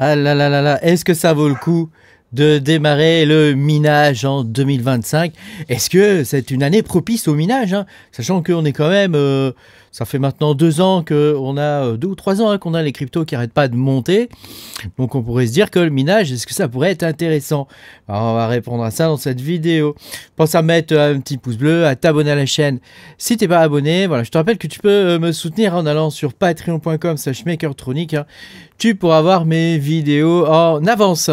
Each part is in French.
Ah là là là là, est-ce que ça vaut le coup de démarrer le minage en 2025? Est-ce que c'est une année propice au minage, hein? Sachant qu'on est quand même, ça fait maintenant 2 ans qu'on a, 2 ou 3 ans, hein, qu'on a les cryptos qui n'arrêtent pas de monter. Donc on pourrait se dire que le minage, est-ce que ça pourrait être intéressant? Alors on va répondre à ça dans cette vidéo. Pense à mettre un petit pouce bleu, à t'abonner à la chaîne si t'es pas abonné. Voilà, je te rappelle que tu peux me soutenir en allant sur patreon.com/makertronic, hein. Tu pourras voir mes vidéos en avance.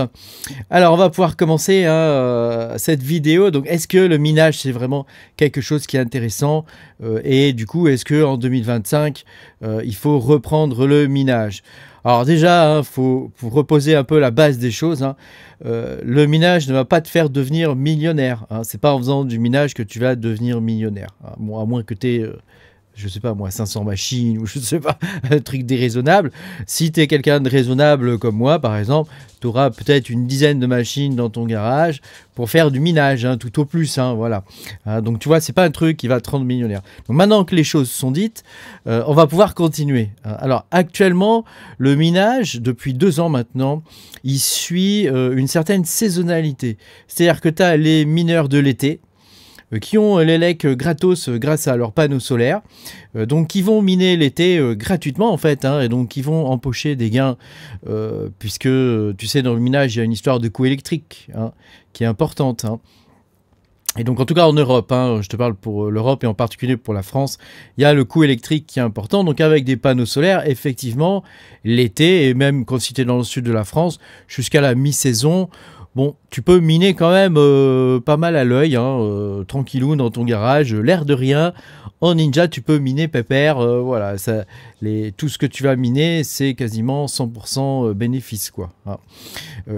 Alors on va pouvoir commencer, hein, cette vidéo. Donc est-ce que le minage c'est vraiment quelque chose qui est intéressant, et du coup est-ce que en 2025 il faut reprendre le minage? Alors déjà, faut reposer un peu la base des choses, hein. Le minage ne va pas te faire devenir millionnaire, hein. C'est pas en faisant du minage que tu vas devenir millionnaire, hein. Bon, à moins que tu aies, je sais pas moi, 500 machines ou je sais pas, un truc déraisonnable. Si tu es quelqu'un de raisonnable comme moi, par exemple, tu auras peut-être une dizaine de machines dans ton garage pour faire du minage, hein, tout au plus, hein, voilà. Donc tu vois, c'est pas un truc qui va te rendre millionnaire. Donc maintenant que les choses sont dites, on va pouvoir continuer. Alors actuellement, le minage, depuis 2 ans maintenant, il suit une certaine saisonnalité. C'est-à-dire que tu as les mineurs de l'été, qui ont l'élec gratos grâce à leurs panneaux solaires, donc qui vont miner l'été gratuitement en fait, hein, et donc qui vont empocher des gains, puisque tu sais, dans le minage il y a une histoire de coût électrique, hein, qui est importante, hein. Et donc en tout cas en Europe, hein, je te parle pour l'Europe et en particulier pour la France, il y a le coût électrique qui est important. Donc avec des panneaux solaires, effectivement, l'été, et même quand tu es dans le sud de la France, jusqu'à la mi-saison, bon, tu peux miner quand même pas mal à l'œil, hein, tranquillou dans ton garage, l'air de rien. En ninja, tu peux miner pépère, voilà, ça, tout ce que tu vas miner, c'est quasiment 100% bénéfice, quoi, hein.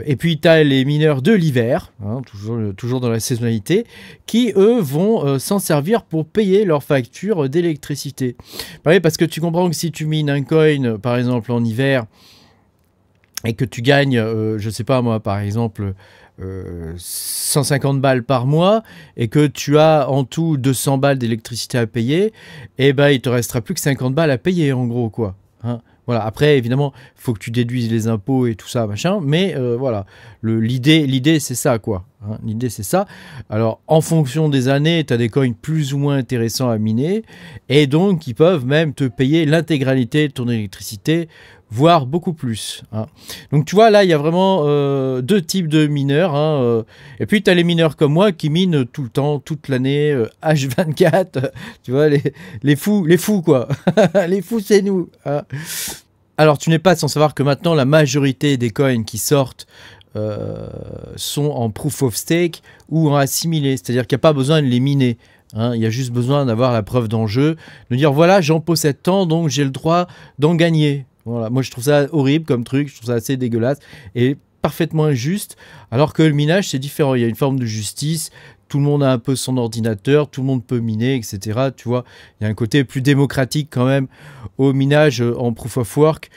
Et puis, tu as les mineurs de l'hiver, hein, toujours dans la saisonnalité, qui, eux, vont s'en servir pour payer leurs factures d'électricité. Pareil, parce que tu comprends que si tu mines un coin, par exemple, en hiver, et que tu gagnes, je sais pas moi, par exemple, 150 balles par mois, et que tu as en tout 200 balles d'électricité à payer, et ben il te restera plus que 50 balles à payer, en gros, quoi, hein. Voilà. Après, évidemment, il faut que tu déduises les impôts et tout ça, machin, mais voilà, l'idée c'est ça, quoi, hein. L'idée c'est ça. Alors, en fonction des années, tu as des coins plus ou moins intéressants à miner, et donc ils peuvent même te payer l'intégralité de ton électricité, voire beaucoup plus, hein. Donc tu vois, là, il y a vraiment 2 types de mineurs, hein, et puis tu as les mineurs comme moi qui minent tout le temps, toute l'année, H24, tu vois, les fous, quoi. Les fous, c'est nous, hein. Alors, tu n'es pas sans savoir que maintenant, la majorité des coins qui sortent sont en proof of stake ou en assimilé, c'est-à-dire qu'il n'y a pas besoin de les miner, hein. Il y a juste besoin d'avoir la preuve d'enjeu, de dire voilà, j'en possède tant, donc j'ai le droit d'en gagner. Voilà. Moi, je trouve ça horrible comme truc, je trouve ça assez dégueulasse et parfaitement injuste, alors que le minage, c'est différent. Il y a une forme de justice, tout le monde a un peu son ordinateur, tout le monde peut miner, etc. Tu vois, il y a un côté plus démocratique quand même au minage en proof of work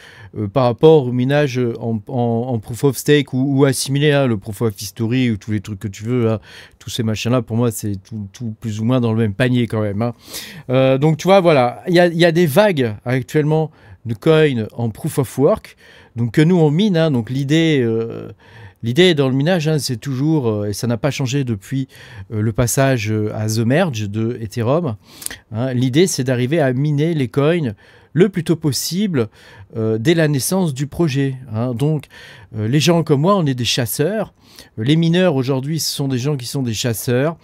par rapport au minage en proof of stake ou assimilé, hein, le proof of history ou tous les trucs que tu veux, hein. Tous ces machins-là, pour moi, c'est tout plus ou moins dans le même panier quand même, hein. Donc, tu vois, voilà, il y a des vagues actuellement de coins en proof of work, donc que nous on mine, hein. Donc l'idée dans le minage, hein, c'est toujours, et ça n'a pas changé depuis le passage à The Merge de Ethereum, hein, l'idée c'est d'arriver à miner les coins le plus tôt possible dès la naissance du projet, hein. Donc les gens comme moi, on est des chasseurs. Les mineurs aujourd'hui, ce sont des gens qui sont des chasseurs,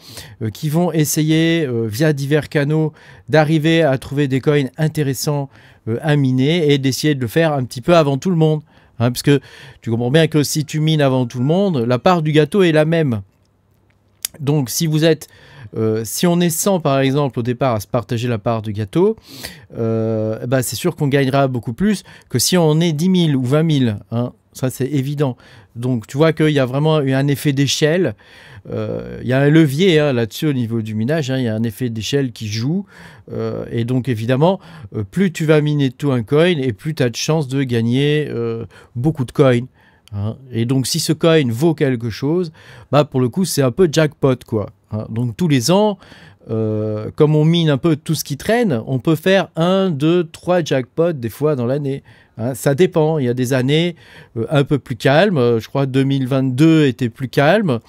qui vont essayer via divers canaux d'arriver à trouver des coins intéressants à miner et d'essayer de le faire un petit peu avant tout le monde, hein, parce que tu comprends bien que si tu mines avant tout le monde, la part du gâteau est la même. Donc si vous êtes si on est 100 par exemple au départ à se partager la part du gâteau, bah, c'est sûr qu'on gagnera beaucoup plus que si on est 10 000 ou 20 000, hein. Ça c'est évident. Donc tu vois qu'il y a vraiment un effet d'échelle, il y a un levier, hein, là-dessus au niveau du minage, hein, il y a un effet d'échelle qui joue, et donc évidemment plus tu vas miner tout un coin et plus tu as de chances de gagner beaucoup de coins, hein. Et donc si ce coin vaut quelque chose, bah, pour le coup c'est un peu jackpot, quoi, hein. Donc tous les ans comme on mine un peu tout ce qui traîne, on peut faire 1, 2, 3 jackpots des fois dans l'année. Hein, ça dépend. Il y a des années un peu plus calmes. Je crois 2022 était plus calme.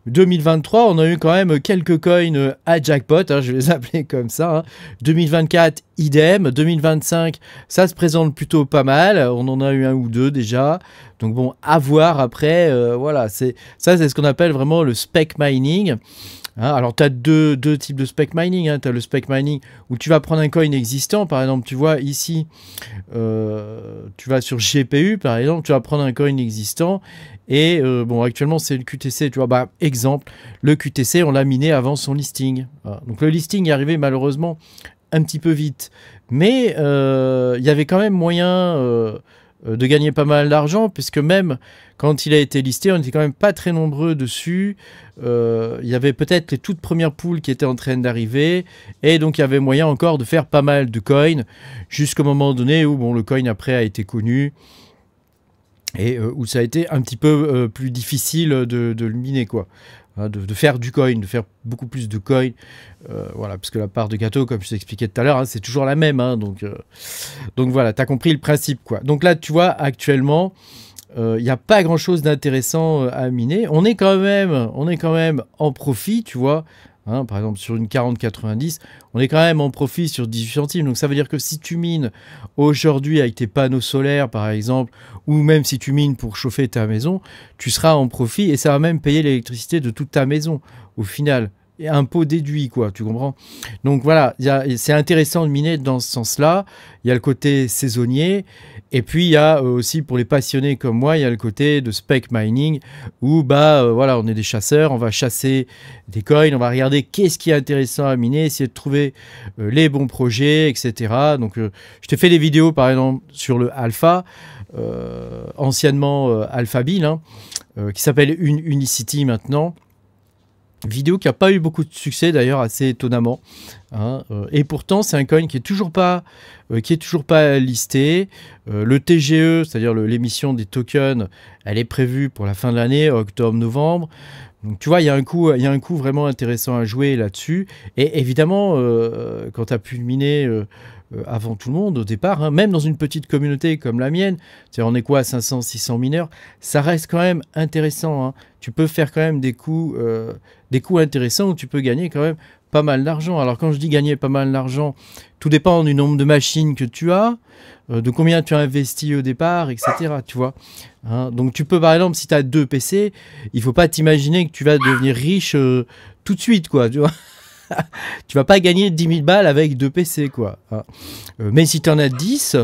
2023, on a eu quand même quelques coins à jackpot, hein, je vais les appeler comme ça. Hein. 2024, idem. 2025, ça se présente plutôt pas mal. On en a eu un ou deux déjà. Donc bon, à voir après. Voilà, c'est ce qu'on appelle vraiment le spec mining. Hein, alors, tu as deux types de spec mining. Hein. Tu as le spec mining où tu vas prendre un coin existant. Par exemple, tu vois ici, tu vas sur GPU, par exemple, tu vas prendre un coin existant. Et bon, actuellement, c'est le QTC. Tu vois, bah, exemple, le QTC, on l'a miné avant son listing. Voilà. Donc, le listing est arrivé malheureusement un petit peu vite. Mais il y avait quand même moyen de gagner pas mal d'argent, puisque même quand il a été listé, on n'était quand même pas très nombreux dessus. Il y avait peut-être les toutes premières poules qui étaient en train d'arriver, et donc il y avait moyen encore de faire pas mal de coins, jusqu'au moment donné où bon, le coin après a été connu, et où ça a été un petit peu plus difficile de le miner, quoi. Hein, de faire du coin, de faire beaucoup plus de coin. Voilà, parce que la part de gâteau, comme je t'expliquais tout à l'heure, hein, c'est toujours la même. Hein, donc voilà, tu as compris le principe, quoi. Donc là, tu vois, actuellement, il n'y a pas grand-chose d'intéressant à miner. On est quand même en profit, tu vois. Hein, par exemple, sur une 4090, on est quand même en profit sur 18 centimes. Donc ça veut dire que si tu mines aujourd'hui avec tes panneaux solaires, par exemple, ou même si tu mines pour chauffer ta maison, tu seras en profit et ça va même payer l'électricité de toute ta maison au final. Et impôt déduit, quoi, tu comprends? Donc voilà, c'est intéressant de miner dans ce sens-là. Il y a le côté saisonnier. Et puis il y a aussi, pour les passionnés comme moi, il y a le côté de spec mining où voilà, on est des chasseurs, on va chasser des coins, on va regarder qu'est-ce qui est intéressant à miner, essayer de trouver les bons projets, etc. Donc je t'ai fait des vidéos par exemple sur le Alpha, anciennement Alphabil, hein, qui s'appelle Unicity maintenant. Vidéo qui n'a pas eu beaucoup de succès d'ailleurs, assez étonnamment. Hein, et pourtant, c'est un coin qui est toujours pas listé. Le TGE, c'est-à-dire l'émission des tokens, elle est prévue pour la fin de l'année, octobre-novembre. Donc tu vois, il y a un coup vraiment intéressant à jouer là-dessus. Et évidemment, quand tu as pu miner avant tout le monde au départ, hein, même dans une petite communauté comme la mienne, on est quoi, 500, 600 mineurs, ça reste quand même intéressant. Hein. Tu peux faire quand même des coups intéressants où tu peux gagner quand même pas mal d'argent. Alors quand je dis gagner pas mal d'argent, tout dépend du nombre de machines que tu as, de combien tu as investi au départ, etc. Tu vois, hein. Donc tu peux par exemple, si tu as 2 PC, il faut pas t'imaginer que tu vas devenir riche tout de suite, quoi, tu vois. Tu vas pas gagner 10 000 balles avec 2 PC, quoi. Hein. Mais si tu en as 10,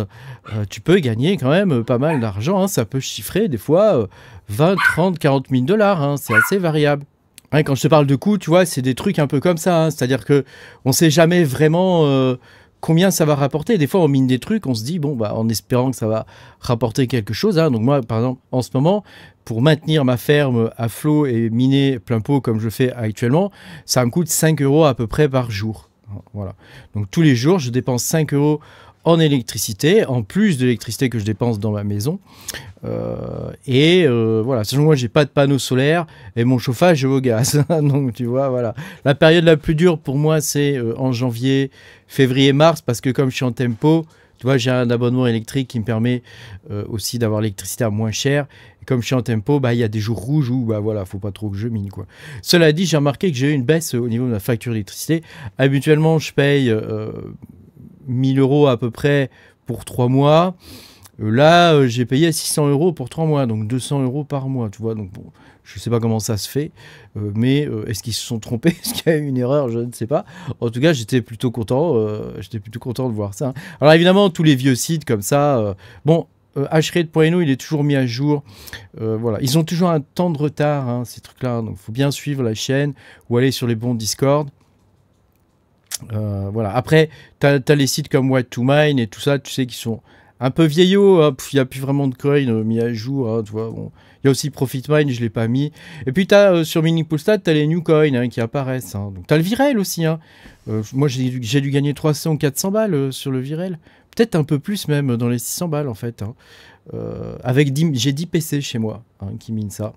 tu peux gagner quand même pas mal d'argent. Hein. Ça peut chiffrer des fois 20, 30, 40 000 dollars. Hein. C'est assez variable. Hein, quand je te parle de coûts, tu vois, c'est des trucs un peu comme ça. Hein. C'est-à-dire que on sait jamais vraiment combien ça va rapporter. Des fois, on mine des trucs, on se dit, bon, en espérant que ça va rapporter quelque chose. Hein. Donc moi, par exemple, en ce moment, pour maintenir ma ferme à flot et miner plein pot comme je fais actuellement, ça me coûte 5 € à peu près par jour. Voilà. Donc tous les jours, je dépense 5 € en électricité, en plus de l'électricité que je dépense dans ma maison. Voilà, sachant que moi, j'ai pas de panneaux solaires et mon chauffage est au gaz. Donc tu vois, voilà. La période la plus dure pour moi, c'est en janvier, février, mars, parce que comme je suis en tempo, tu vois, j'ai un abonnement électrique qui me permet aussi d'avoir l'électricité à moins cher. Et comme je suis en tempo, il y a des jours rouges où, voilà, faut pas trop que je mine, quoi. Cela dit, j'ai remarqué que j'ai eu une baisse au niveau de ma facture d'électricité. Habituellement, je paye 1000 € à peu près pour 3 mois. Là, j'ai payé 600 € pour 3 mois, donc 200 € par mois, tu vois. Donc bon, je sais pas comment ça se fait, mais est-ce qu'ils se sont trompés? Est-ce qu'il y a eu une erreur? Je ne sais pas. En tout cas, j'étais plutôt content de voir ça. Hein. Alors évidemment, tous les vieux sites comme ça, hrate.no, il est toujours mis à jour. Voilà, ils ont toujours un temps de retard, hein, ces trucs-là. Donc, il faut bien suivre la chaîne ou aller sur les bons Discord. Voilà. Après, tu as les sites comme What2Mine et tout ça, tu sais, qui sont un peu vieillots. Hein. Il n'y a plus vraiment de coins mis à jour. Hein, tu vois, bon. Il y a aussi ProfitMine, je ne l'ai pas mis. Et puis, sur MiningPoolStat, tu as les new coins hein, qui apparaissent. Hein. Donc, tu as le Virel aussi. Hein. Moi, j'ai dû gagner 300 ou 400 balles sur le Virel. Peut-être un peu plus même, dans les 600 balles en fait. Hein. J'ai 10 PC chez moi hein, qui minent ça.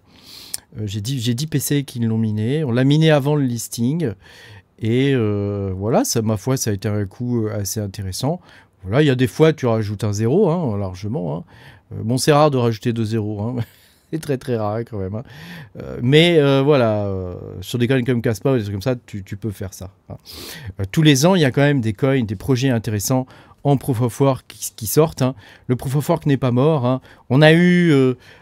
J'ai 10 PC qui l'ont miné. On l'a miné avant le listing. Et voilà, ça, ma foi, ça a été un coup assez intéressant. Voilà, il y a des fois, tu rajoutes un 0, hein, largement. Hein. Bon, c'est rare de rajouter 2 zéros. Hein. C'est très très rare quand même. Hein. Mais voilà, sur des coins comme Caspa ou des trucs comme ça, tu peux faire ça. Hein. Tous les ans, il y a quand même des coins, des projets intéressants en Proof of Work qui sortent. Hein. Le Proof of Work n'est pas mort. Hein. On a eu,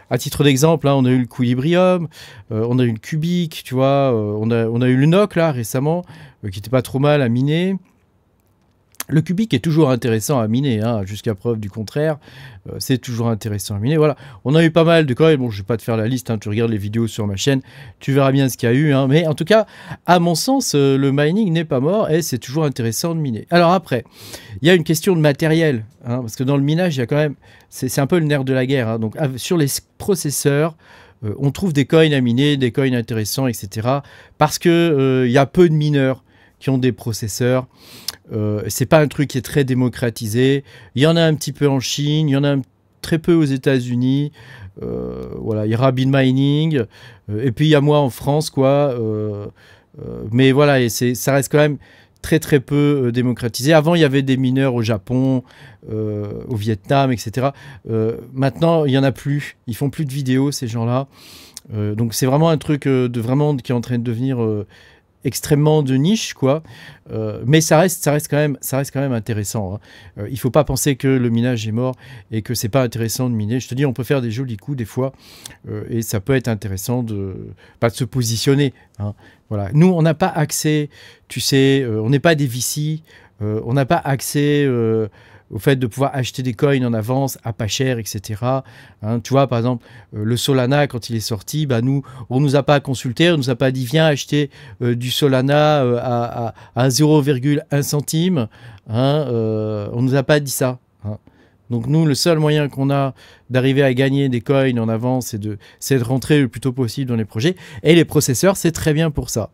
à titre d'exemple, hein, on a eu le Quilibrium, on a eu le Cubic, tu vois, on a eu le NOC là récemment, qui n'était pas trop mal à miner. Le cubique est toujours intéressant à miner, hein, jusqu'à preuve du contraire. C'est toujours intéressant à miner. Voilà, on a eu pas mal de coins. Bon, je vais pas te faire la liste. Hein, tu regardes les vidéos sur ma chaîne, tu verras bien ce qu'il y a eu. Hein, mais en tout cas, à mon sens, le mining n'est pas mort et c'est toujours intéressant de miner. Alors après, il y a une question de matériel, hein, parce que dans le minage, il y a quand même, c'est un peu le nerf de la guerre. Hein, donc sur les processeurs, on trouve des coins à miner, des coins intéressants, etc. Parce que y a peu de mineurs qui ont des processeurs. C'est pas un truc qui est très démocratisé. Il y en a un petit peu en Chine, il y en a très peu aux États-Unis. Voilà, il y a Rabin Mining, et puis il y a moi en France, quoi. Mais voilà, et ça reste quand même très très peu démocratisé. Avant, il y avait des mineurs au Japon, au Vietnam, etc. Maintenant, il y en a plus. Ils font plus de vidéos, ces gens-là. Donc c'est vraiment un truc qui est en train de devenir extrêmement de niche, quoi. Mais ça reste quand même intéressant. Hein. Il faut pas penser que le minage est mort et que c'est pas intéressant de miner. Je te dis, on peut faire des jolis coups des fois, et ça peut être intéressant de se positionner. Hein. Voilà. Nous, on n'a pas accès, tu sais, on n'est pas des VC, on n'a pas accès au fait de pouvoir acheter des coins en avance à pas cher, etc. Hein, tu vois, par exemple, le Solana, quand il est sorti, bah nous, on ne nous a pas consulté, on ne nous a pas dit viens acheter du Solana à 0,1 centime. Hein, on ne nous a pas dit ça. Hein. Donc nous, le seul moyen qu'on a d'arriver à gagner des coins en avance, c'est de rentrer le plus tôt possible dans les projets. Et les processeurs, c'est très bien pour ça.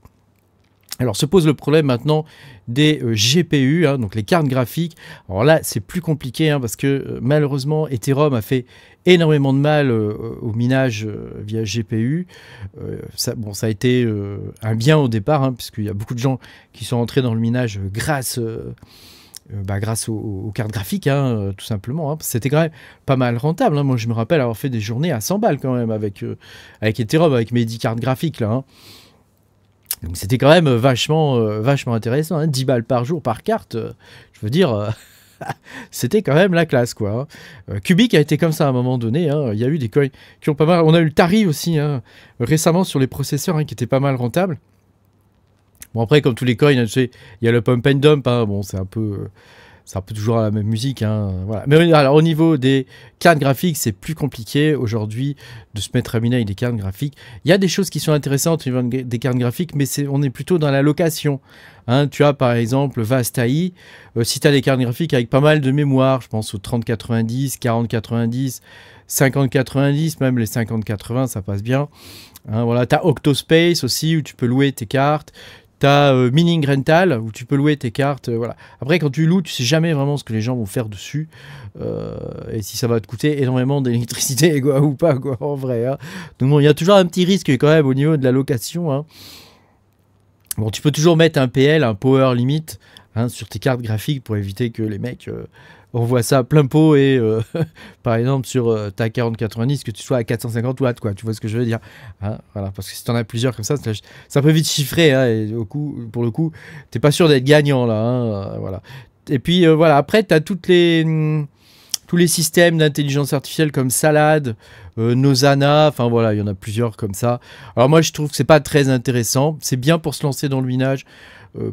Alors se pose le problème maintenant des GPU, hein, donc les cartes graphiques. Alors là, c'est plus compliqué, hein, parce que malheureusement, Ethereum a fait énormément de mal au minage via GPU. Ça a été un bien au départ, hein, puisqu'il y a beaucoup de gens qui sont entrés dans le minage grâce aux cartes graphiques, hein, tout simplement. Hein. C'était quand même pas mal rentable. Hein. Moi, je me rappelle avoir fait des journées à 100 balles quand même avec Ethereum, avec mes 10 cartes graphiques, là. Hein. Donc c'était quand même vachement intéressant, hein. 10 balles par jour par carte, je veux dire, c'était quand même la classe, quoi. Hein. Cubic a été comme ça à un moment donné, hein. Il y a eu des coins qui ont pas mal, on a eu le Tari aussi, hein, récemment sur les processeurs, hein, qui étaient pas mal rentables. Bon après, comme tous les coins, hein, tu sais, il y a le pump and dump, hein. Bon c'est un peu toujours la même musique, hein, voilà. Mais alors au niveau des cartes graphiques, c'est plus compliqué aujourd'hui de se mettre à miner avec des cartes graphiques. Il y a des choses qui sont intéressantes au niveau des cartes graphiques, mais on est plutôt dans la location. Hein, tu as par exemple VastAI, si tu as des cartes graphiques avec pas mal de mémoire, je pense aux 3090, 4090, 5090, même les 5080, ça passe bien. Hein, voilà. Tu as Octospace aussi, où tu peux louer tes cartes. Tu as Mining Rental, où tu peux louer tes cartes. Voilà. Après, quand tu loues, tu sais jamais vraiment ce que les gens vont faire dessus. Et si ça va te coûter énormément d'électricité ou pas, quoi, en vrai. Hein. Donc bon, il y a toujours un petit risque quand même au niveau de la location. Hein. Bon, tu peux toujours mettre un PL, un Power Limit, hein, sur tes cartes graphiques pour éviter que les mecs envoient ça plein pot et par exemple sur ta 4090 que tu sois à 450 watts, quoi. Tu vois ce que je veux dire, hein, voilà, parce que si tu en as plusieurs comme ça peut vite chiffrer, hein, et pour le coup t'es pas sûr d'être gagnant là, hein, voilà. Et puis voilà, après tu as tous les systèmes d'intelligence artificielle comme Salad, Nozana, enfin voilà, il y en a plusieurs comme ça. Alors moi je trouve que c'est pas très intéressant, c'est bien pour se lancer dans le minage,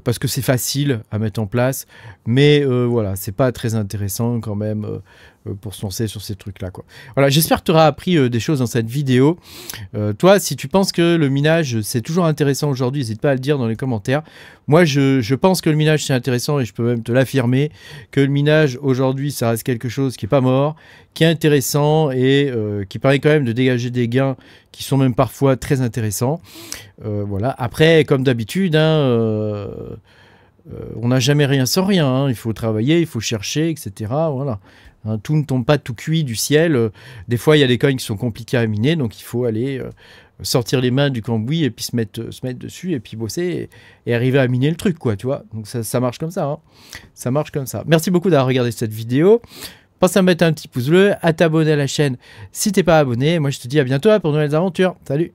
parce que c'est facile à mettre en place, mais voilà, c'est pas très intéressant quand même pour se lancer sur ces trucs-là, quoi. Voilà, j'espère que tu auras appris des choses dans cette vidéo. Toi, si tu penses que le minage c'est toujours intéressant aujourd'hui, n'hésite pas à le dire dans les commentaires. Moi, je pense que le minage c'est intéressant et je peux même te l'affirmer que le minage aujourd'hui, ça reste quelque chose qui est pas mort, qui est intéressant et qui permet quand même de dégager des gains qui sont même parfois très intéressants. Voilà. Après, comme d'habitude, hein, on n'a jamais rien sans rien. Hein. Il faut travailler, il faut chercher, etc. Voilà. Hein, tout ne tombe pas tout cuit du ciel. Des fois, il y a des coins qui sont compliqués à miner, donc il faut aller sortir les mains du cambouis et puis se mettre dessus et puis bosser et arriver à miner le truc, quoi, tu vois. Donc ça marche comme ça, hein. Ça marche comme ça. Merci beaucoup d'avoir regardé cette vidéo. Pense à mettre un petit pouce bleu, à t'abonner à la chaîne si t'es pas abonné. Moi, je te dis à bientôt pour de nouvelles aventures. Salut!